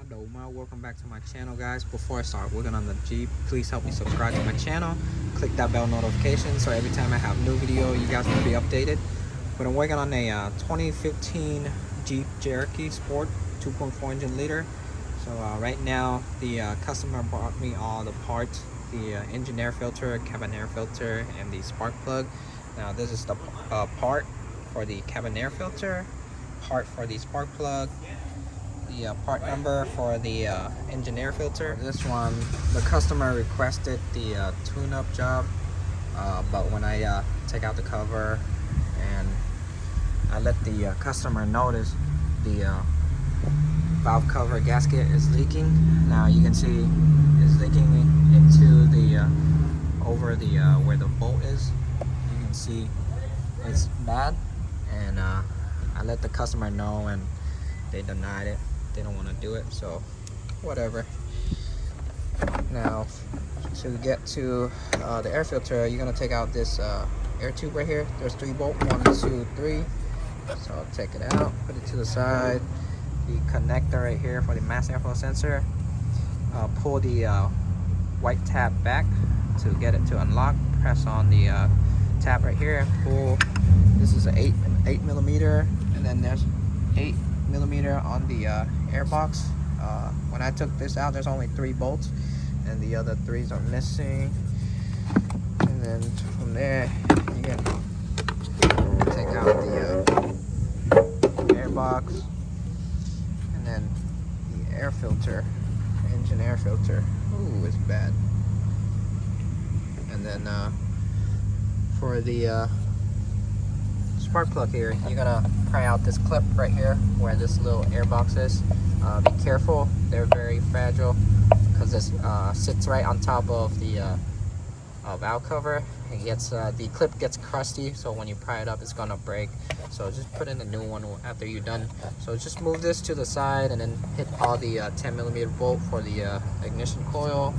Adoma, welcome back to my channel, guys. Before I start working on the Jeep, please help me subscribe to my channel, click that bell notification so every time I have new video you guys will be updated. But I'm working on a 2015 Jeep Cherokee Sport 2.4 engine liter. So right now the customer brought me all the parts, the engine air filter, cabin air filter, and the spark plug. Now this is the part for the cabin air filter, part for the spark plug, the part number for the engine air filter. This one, the customer requested the tune-up job, but when I take out the cover and I let the customer notice the valve cover gasket is leaking. Now you can see it's leaking into the over the where the bolt is. You can see it's bad, and I let the customer know and they denied it. They don't want to do it, so whatever. Now to get to the air filter, you're gonna take out this air tube right here. There's 3 bolts, 1, 2, 3. So I'll take it out, put it to the side. The connector right here for the mass airflow sensor. Pull the white tab back to get it to unlock. Press on the tab right here. Pull. This is an 8 millimeter, and then there's 8 millimeter on the air box. When I took this out, there's only 3 bolts, and the other 3s are missing. And then from there, you can take out the air box, and then the air filter, engine air filter. Ooh, it's bad. And then for the spark plug here, you're gonna pry out this clip right here where this little air box is. Be careful, they're very fragile because this sits right on top of the valve cover. It gets the clip gets crusty, so when you pry it up it's gonna break. So just put in a new one after you're done. So just move this to the side and then hit all the 10 millimeter bolt for the ignition coil,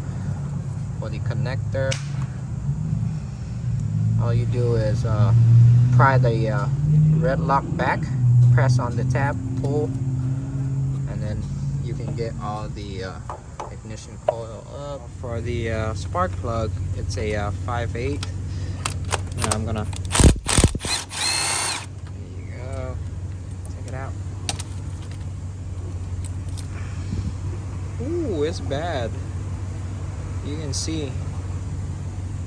for the connector. All you do is pry the red lock back, press on the tab, pull, and then you can get all the ignition coil up. For the spark plug, it's a 5/8. Now I'm gonna, there you go, take it out. Ooh, it's bad. You can see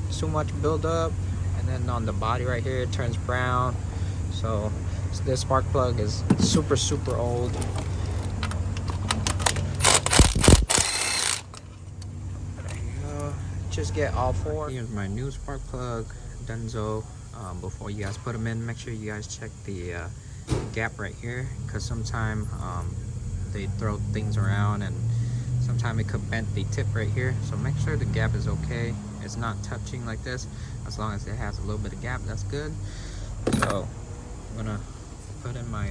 so much buildup, and then on the body right here it turns brown. So this spark plug is super old. There you go. Just get all 4. Here's my new spark plug, Denso. Before you guys put them in, make sure you guys check the gap right here, because sometimes they throw things around and sometimes it could bend the tip right here. So make sure the gap is okay. It's not touching like this. As long as it has a little bit of gap, that's good. So I'm gonna put in my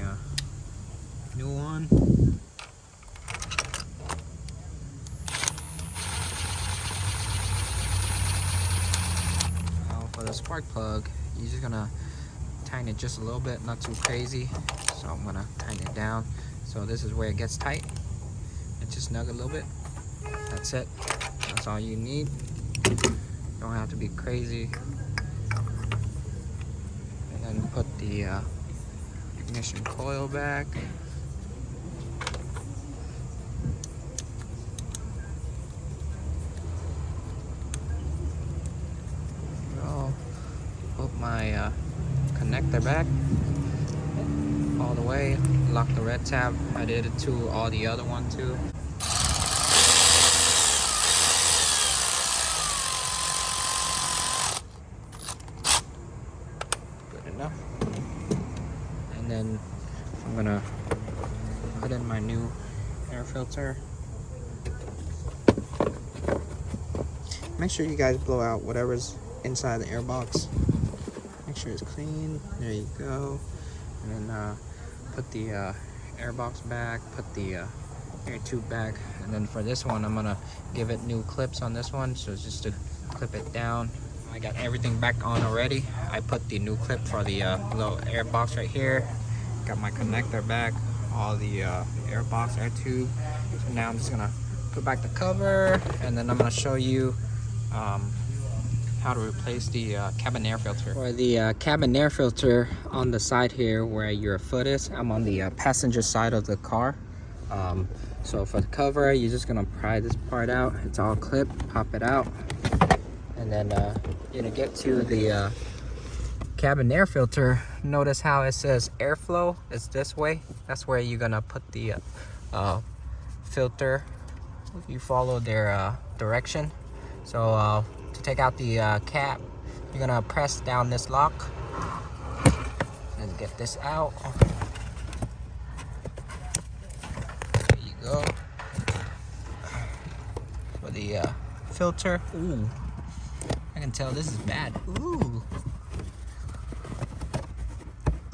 new one. Now for the spark plug, you're just gonna tighten it just a little bit, not too crazy. So I'm gonna tighten it down. So this is where it gets tight. It just snug a little bit. That's it. That's all you need. Don't have to be crazy. And then put the ignition coil back. I'll put my connector back all the way. Lock the red tab. I did it to all the other one too. Enough. And then I'm gonna put in my new air filter. Make sure you guys blow out whatever's inside the air box. Make sure it's clean. There you go. And then put the air box back, put the air tube back. And then for this one, I'm gonna give it new clips on this one, so it's just to clip it down. I got everything back on already. I put the new clip for the little air box right here. Got my connector back, all the air box, air tube, So now I'm just gonna put back the cover, and then I'm gonna show you how to replace the cabin air filter. For the cabin air filter on the side here where your foot is, I'm on the passenger side of the car. So for the cover, you're just gonna pry this part out. It's all clipped, pop it out, and then you're gonna get to the cabin air filter. Notice how it says airflow. It's this way. That's where you're gonna put the filter. You follow their direction. So to take out the cap, you're gonna press down this lock and get this out. There you go. For the filter, ooh, I can tell this is bad. Ooh,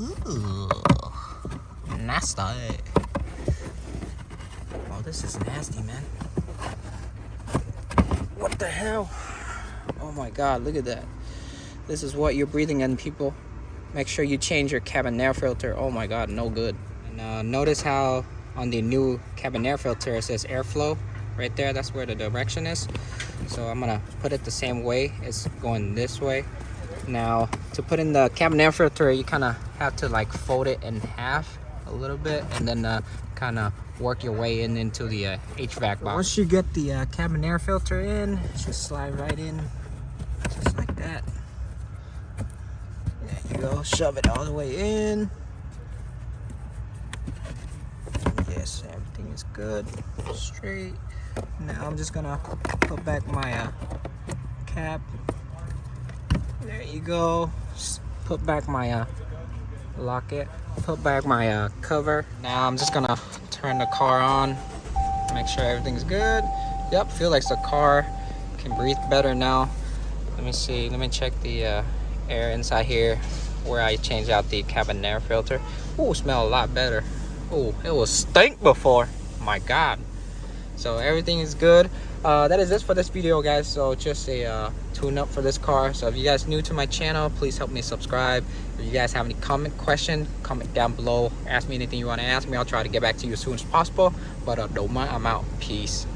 ooh, nasty. Oh, this is nasty, man. What the hell? Oh my god, look at that. This is what you're breathing in, people. Make sure you change your cabin air filter. Oh my god, no good. And notice how on the new cabin air filter it says airflow right there. That's where the direction is. So I'm gonna put it the same way. It's going this way. Now to put in the cabin air filter, you kind of have to like fold it in half a little bit, and then kind of work your way into the HVAC box. Once you get the cabin air filter in, just slide right in, just like that. There you go. Shove it all the way in. Yes, everything is good, straight. Now I'm just gonna put back my cap. There you go. Just put back my locket. Put back my cover. Now I'm just gonna turn the car on, make sure everything's good. Yep, feel like the car can breathe better now. Let me see, let me check the air inside here where I changed out the cabin air filter. Ooh, smell a lot better. Ooh, it was stink before. My god. So everything is good. That is it for this video, guys. So just a tune up for this car. So if you guys new to my channel, please help me subscribe. If you guys have any question, comment down below. Ask me anything you want to ask me. I'll try to get back to you as soon as possible. But don't mind, I'm out. Peace.